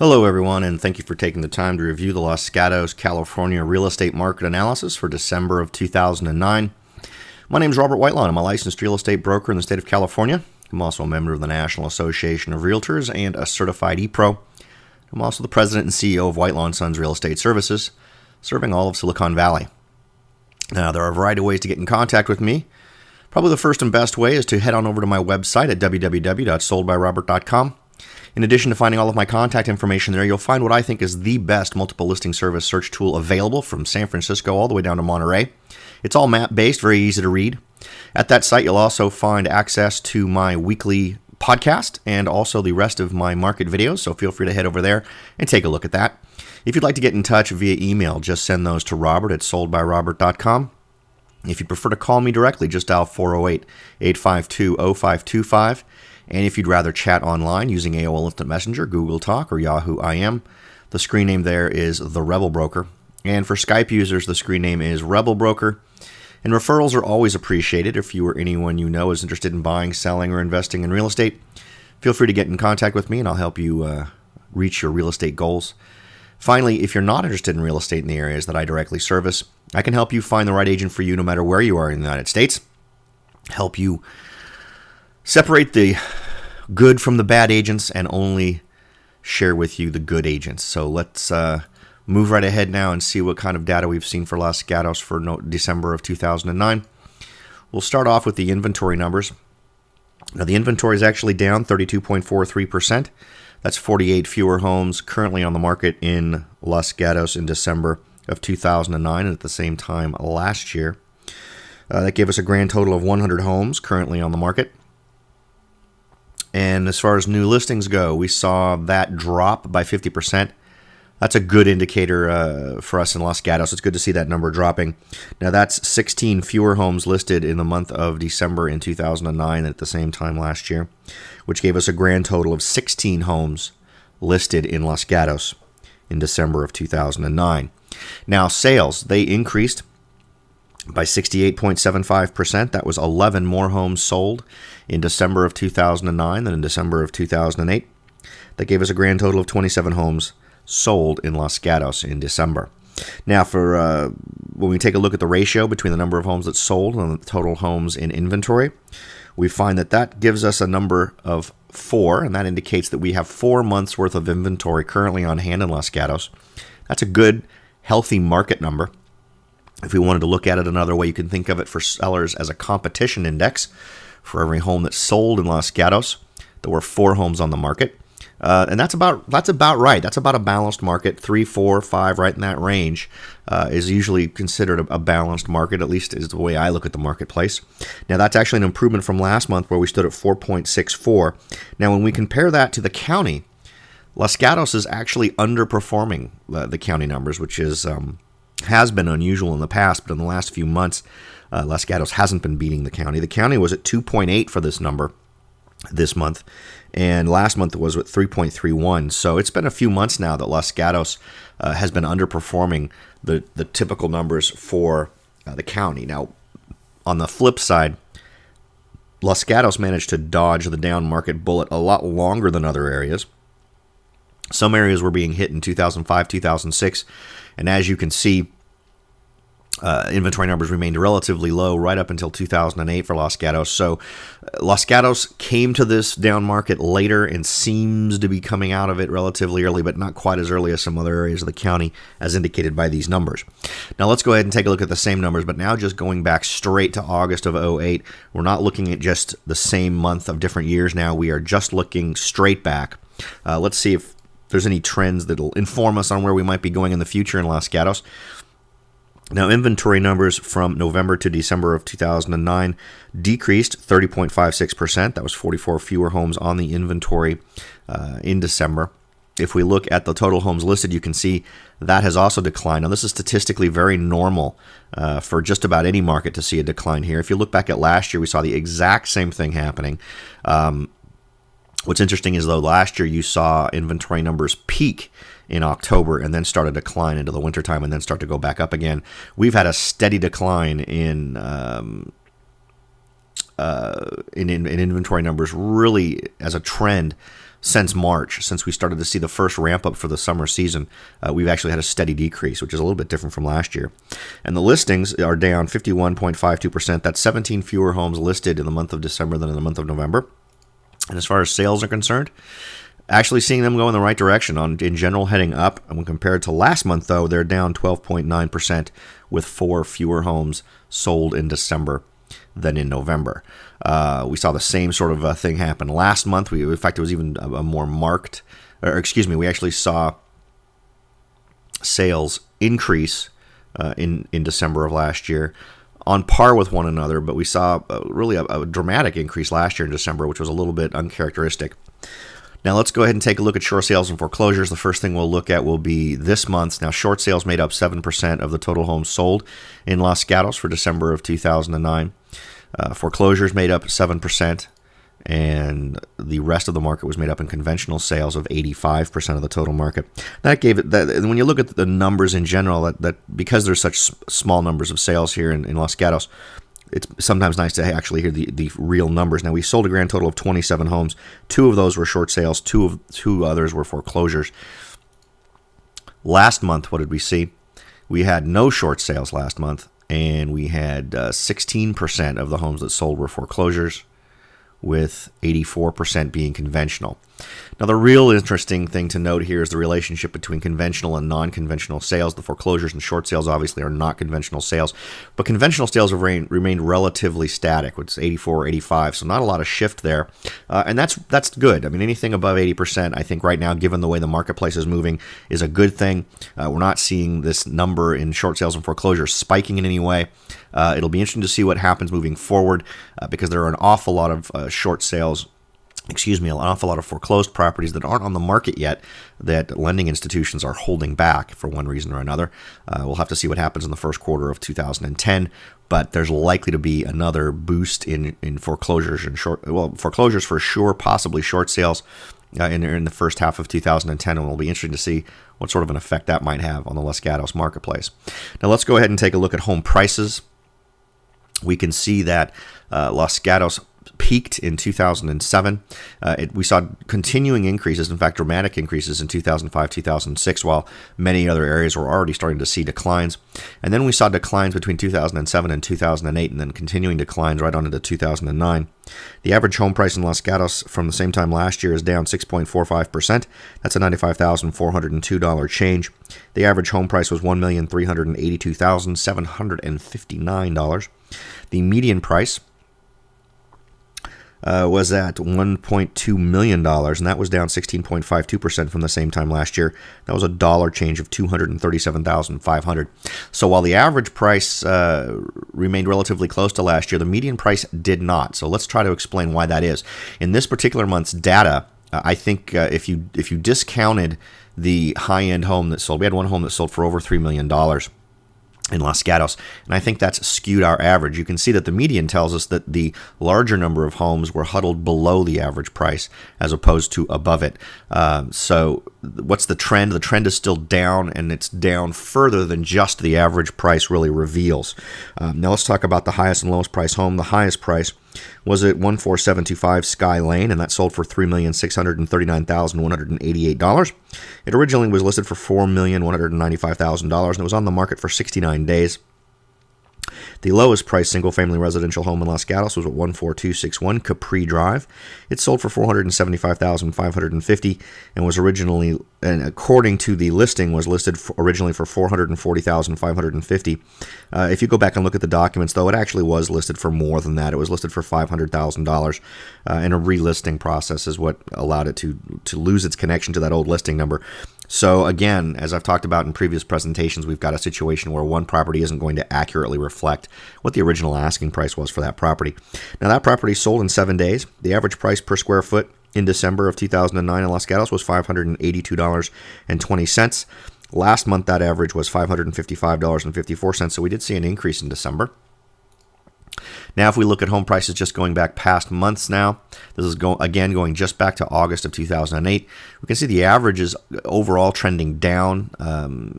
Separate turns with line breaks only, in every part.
Hello everyone, and thank you for taking the time to review the Los Gatos, California real estate market analysis for December of 2009. My name is Robert Whitelaw. I'm a licensed real estate broker in the state of California. I'm also a member of the National Association of Realtors and a certified ePro. I'm also the president and CEO of Whitelaw & Sons Real Estate Services, serving all of Silicon Valley. Now, there are a variety of ways to get in contact with me. Probably the first and best way is to head on over to my website at www.soldbyrobert.com. In addition to finding all of my contact information there, you'll find what I think is the best multiple listing service search tool available from San Francisco all the way down to Monterey. It's all map-based, very easy to read. At that site, you'll also find access to my weekly podcast and also the rest of my market videos, so feel free to head over there and take a look at that. If you'd like to get in touch via email, just send those to robert@soldbyrobert.com. If you prefer to call me directly, just dial 408-852-0525. And if you'd rather chat online using AOL Instant Messenger, Google Talk, or Yahoo IM, the screen name there is The Rebel Broker. And for Skype users, the screen name is Rebel Broker. And referrals are always appreciated. If you or anyone you know is interested in buying, selling, or investing in real estate, feel free to get in contact with me and I'll help you reach your real estate goals. Finally, if you're not interested in real estate in the areas that I directly service, I can help you find the right agent for you no matter where you are in the United States, help you separate the good from the bad agents, and only share with you the good agents. So let's move right ahead now and see what kind of data we've seen for Los Gatos for December of 2009. We'll start off with the inventory numbers. Now, the inventory is actually down 32.43%. That's 48 fewer homes currently on the market in Los Gatos in December of 2009, and at the same time last year. That gave us a grand total of 100 homes currently on the market. And as far as new listings go, we saw that drop by 50%. That's a good indicator for us in Los Gatos. It's good to see that number dropping. Now, that's 16 fewer homes listed in the month of December in 2009 at the same time last year, which gave us a grand total of 16 homes listed in Los Gatos in December of 2009. Now, sales, they increased by 68.75%. That was 11 more homes sold in December of 2009 than in December of 2008. That gave us a grand total of 27 homes sold in Los Gatos in December. Now, for when we take a look at the ratio between the number of homes that sold and the total homes in inventory, we find that that gives us a number of 4, and that indicates that we have 4 months worth of inventory currently on hand in Los Gatos. That's a good, healthy market number. If we wanted to look at it another way, you can think of it for sellers as a competition index. For every home that's sold in Los Gatos, there were 4 homes on the market. And that's about right. That's about a balanced market. 3, 4, 5, right in that range is usually considered a balanced market, at least is the way I look at the marketplace. Now, that's actually an improvement from last month where we stood at 4.64. Now, when we compare that to the county, Los Gatos is actually underperforming the county numbers, which is has been unusual in the past, but in the last few months, Los Gatos hasn't been beating the county. The county was at 2.8 for this number this month, and last month it was at 3.31. So it's been a few months now that Los Gatos has been underperforming the typical numbers for the county. Now, on the flip side, Los Gatos managed to dodge the down market bullet a lot longer than other areas. Some areas were being hit in 2005, 2006, and as you can see, inventory numbers remained relatively low right up until 2008 for Los Gatos. So Los Gatos came to this down market later and seems to be coming out of it relatively early, but not quite as early as some other areas of the county, as indicated by these numbers. Now let's go ahead and take a look at the same numbers, but now just going back straight to August of 2008. We're not looking at just the same month of different years now. We are just looking straight back. Let's see if there's any trends that'll inform us on where we might be going in the future in Los Gatos. Now, inventory numbers from November to December of 2009 decreased 30.56%. That was 44 fewer homes on the inventory in December. If we look at the total homes listed, you can see that has also declined. Now, this is statistically very normal for just about any market to see a decline here. If you look back at last year, we saw the exact same thing happening. What's interesting is, though, last year you saw inventory numbers peak in October and then start to decline into the wintertime and then start to go back up again. We've had a steady decline in inventory numbers really as a trend since March, since we started to see the first ramp up for the summer season. We've actually had a steady decrease, which is a little bit different from last year. And the listings are down 51.52%. That's 17 fewer homes listed in the month of December than in the month of November. And as far as sales are concerned, actually seeing them go in the right direction, in general heading up. And when compared to last month, though, they're down 12.9%, with 4 fewer homes sold in December than in November. We saw the same sort of thing happen last month. In fact, it was even a more marked, we actually saw sales increase in December of last year, on par with one another, but we saw really a dramatic increase last year in December, which was a little bit uncharacteristic. Now let's go ahead and take a look at short sales and foreclosures. The first thing we'll look at will be this month's. Now, short sales made up 7% of the total homes sold in Los Gatos for December of 2009. Foreclosures made up 7%, and the rest of the market was made up in conventional sales of 85% of the total market. That gave it that. When you look at the numbers in general, that because there's such small numbers of sales here in Los Gatos, it's sometimes nice to actually hear the real numbers. Now, we sold a grand total of 27 homes. 2 of those were short sales. Two others were foreclosures. Last month, what did we see? We had no short sales last month, and we had 16% of the homes that sold were foreclosures, with 84% being conventional. Now, the real interesting thing to note here is the relationship between conventional and non-conventional sales. The foreclosures and short sales obviously are not conventional sales, but conventional sales have remained relatively static. It's 84, 85, so not a lot of shift there, and that's good. I mean, anything above 80%, I think right now, given the way the marketplace is moving, is a good thing. We're not seeing this number in short sales and foreclosures spiking in any way. It'll be interesting to see what happens moving forward, because there are an awful lot of short sales, an awful lot of foreclosed properties that aren't on the market yet, that lending institutions are holding back for one reason or another. We'll have to see what happens in the first quarter of 2010, but there's likely to be another boost in foreclosures and foreclosures for sure, possibly short sales in the first half of 2010, and it'll be interesting to see what sort of an effect that might have on the Los Gatos marketplace. Now let's go ahead and take a look at home prices. We can see that Los Gatos peaked in 2007. We saw continuing increases, in fact, dramatic increases in 2005, 2006, while many other areas were already starting to see declines. And then we saw declines between 2007 and 2008, and then continuing declines right on into 2009. The average home price in Los Gatos from the same time last year is down 6.45%. That's a $95,402 change. The average home price was $1,382,759. The median price was at $1.2 million, and that was down 16.52% from the same time last year. That was a dollar change of $237,500. So while the average price remained relatively close to last year, the median price did not. So let's try to explain why that is. In this particular month's data, I think if you discounted the high-end home that sold, we had one home that sold for over $3 million in Los Gatos, and I think that's skewed our average. You can see that the median tells us that the larger number of homes were huddled below the average price as opposed to above it. So what's the trend? The trend is still down, and it's down further than just the average price really reveals. Now let's talk about the highest and lowest price home. The highest price was at 14725 Sky Lane, and that sold for $3,639,188. It originally was listed for $4,195,000, and it was on the market for 69 days. The lowest priced single-family residential home in Los Gatos was at 14261 Capri Drive. It sold for $475,550 and was originally, and according to the listing, was listed originally for $440,550. If you go back and look at the documents, though, it actually was listed for more than that. It was listed for $500,000, and a relisting process is what allowed it to lose its connection to that old listing number. So again, as I've talked about in previous presentations, we've got a situation where one property isn't going to accurately reflect what the original asking price was for that property. Now, that property sold in 7 days. The average price per square foot in December of 2009 in Los Gatos was $582.20. Last month, that average was $555.54, so we did see an increase in December. Now, if we look at home prices just going back past months now, this is going just back to August of 2008. We can see the average is overall trending down.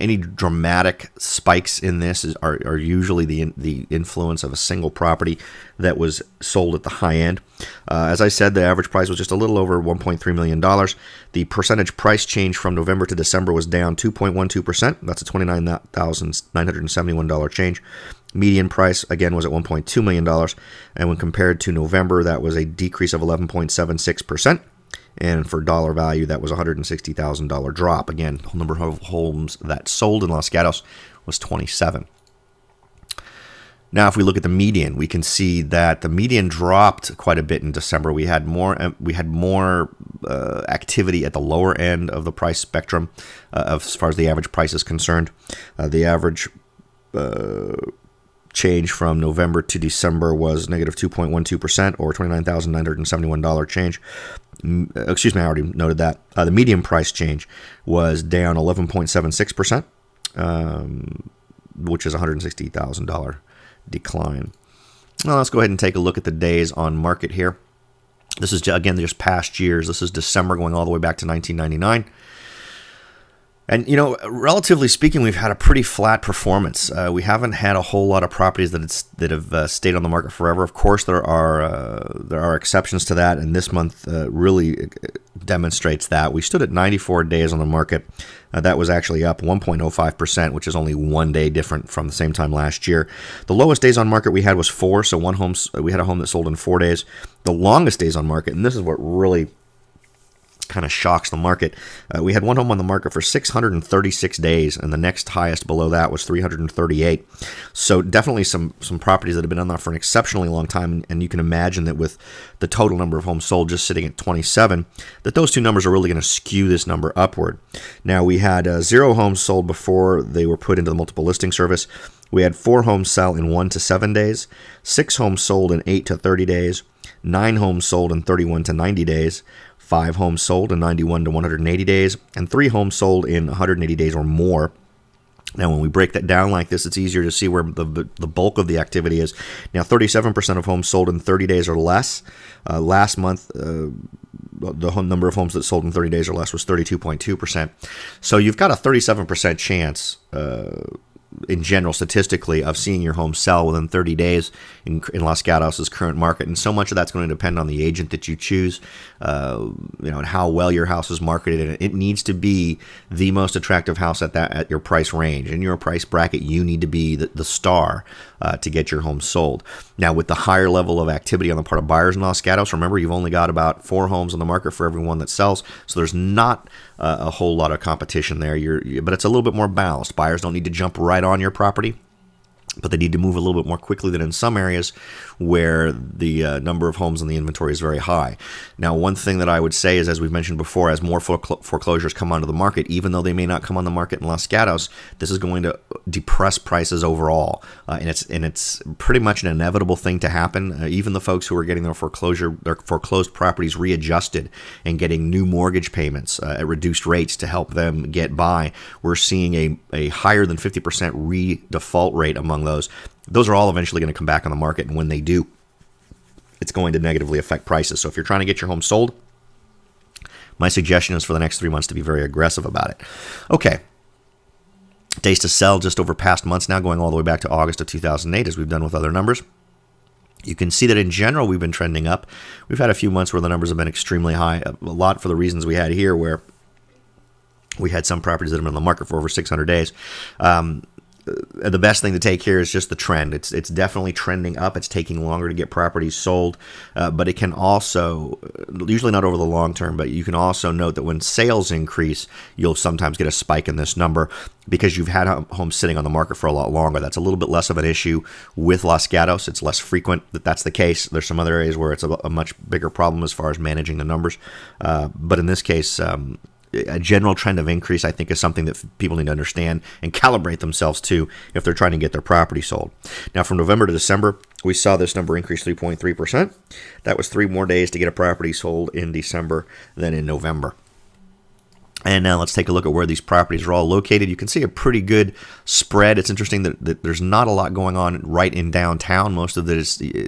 Any dramatic spikes in this are usually the influence of a single property that was sold at the high end. As I said, the average price was just a little over $1.3 million. The percentage price change from November to December was down 2.12%. That's a $29,971 change. Median price, again, was at $1.2 million. And when compared to November, that was a decrease of 11.76%. And for dollar value, that was a $160,000 drop. Again, the number of homes that sold in Los Gatos was 27. Now, if we look at the median, we can see that the median dropped quite a bit in December. We had more activity at the lower end of the price spectrum, as far as the average price is concerned. The average change from November to December was negative 2.12%, or $29,971 change. Excuse me, I already noted that. The median price change was down 11.76%, which is $160,000 decline. Well, let's go ahead and take a look at the days on market here. This is, again, just past years. This is December going all the way back to 1999. And, relatively speaking, we've had a pretty flat performance. We haven't had a whole lot of properties that have stayed on the market forever. Of course, there are exceptions to that, and this month really demonstrates that. We stood at 94 days on the market. That was actually up 1.05%, which is only 1 day different from the same time last year. The lowest days on market we had was 4, so we had a home that sold in 4 days. The longest days on market, and this is what really kind of shocks the market. We had one home on the market for 636 days, and the next highest below that was 338. So definitely some properties that have been on there for an exceptionally long time, and you can imagine that with the total number of homes sold just sitting at 27, that those two numbers are really going to skew this number upward. Now, we had 0 homes sold before they were put into the multiple listing service. We had 4 homes sell in 1 to 7 days, 6 homes sold in 8 to 30 days, 9 homes sold in 31 to 90 days, 5 homes sold in 91 to 180 days, and 3 homes sold in 180 days or more. Now, when we break that down like this, it's easier to see where the bulk of the activity is. Now, 37% of homes sold in 30 days or less. Last month, the number of homes that sold in 30 days or less was 32.2%. So you've got a 37% chance in general, statistically, of seeing your home sell within 30 days in Los Gatos' current market. And so much of that's going to depend on the agent that you choose, and how well your house is marketed. And it needs to be the most attractive house at your price range. In your price bracket, you need to be the star to get your home sold. Now, with the higher level of activity on the part of buyers in Los Gatos, remember, you've only got about 4 homes on the market for every one that sells. So there's not a whole lot of competition there. But it's a little bit more balanced. Buyers don't need to jump right on your property, but they need to move a little bit more quickly than in some areas where the number of homes in the inventory is very high. Now, one thing that I would say is, as we've mentioned before, as more foreclosures come onto the market, even though they may not come on the market in Los Gatos, this is going to depress prices overall, and it's pretty much an inevitable thing to happen. Even the folks who are getting their foreclosed properties readjusted and getting new mortgage payments at reduced rates to help them get by, we're seeing a higher than 50% redefault rate among those. Those are all eventually going to come back on the market, and when they do, it's going to negatively affect prices. So if you're trying to get your home sold, my suggestion is for the next 3 months to be very aggressive about it. Okay. Days to sell just over past months now, going all the way back to August of 2008, as we've done with other numbers. You can see that in general, we've been trending up. We've had a few months where the numbers have been extremely high, a lot for the reasons we had here, where we had some properties that have been on the market for over 600 days. The best thing to take here is just the trend. It's definitely trending up. It's taking longer to get properties sold, but it can also, usually not over the long term, but you can also note that when sales increase, you'll sometimes get a spike in this number because you've had homes sitting on the market for a lot longer. That's a little bit less of an issue with Los Gatos. It's less frequent that that's the case. There's some other areas where it's a much bigger problem as far as managing the numbers, but in this case, a general trend of increase, I think, is something that people need to understand and calibrate themselves to if they're trying to get their property sold. Now, from November to December, we saw this number increase 3.3%. That was 3 more days to get a property sold in December than in November. And now let's take a look at where these properties are all located. You can see a pretty good spread. It's interesting that there's not a lot going on right in downtown. Most of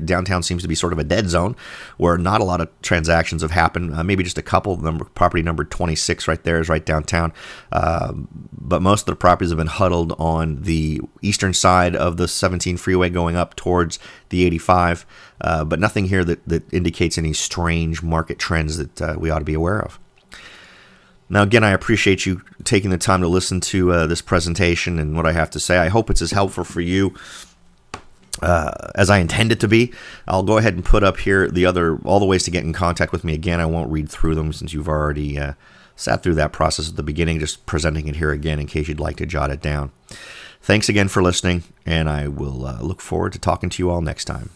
downtown seems to be sort of a dead zone where not a lot of transactions have happened. Maybe just a couple. Property number 26 right there is right downtown. But most of the properties have been huddled on the eastern side of the 17 freeway going up towards the 85. But nothing here that indicates any strange market trends that we ought to be aware of. Now, again, I appreciate you taking the time to listen to this presentation and what I have to say. I hope it's as helpful for you as I intend it to be. I'll go ahead and put up here all the ways to get in contact with me. Again, I won't read through them since you've already sat through that process at the beginning, just presenting it here again in case you'd like to jot it down. Thanks again for listening, and I will look forward to talking to you all next time.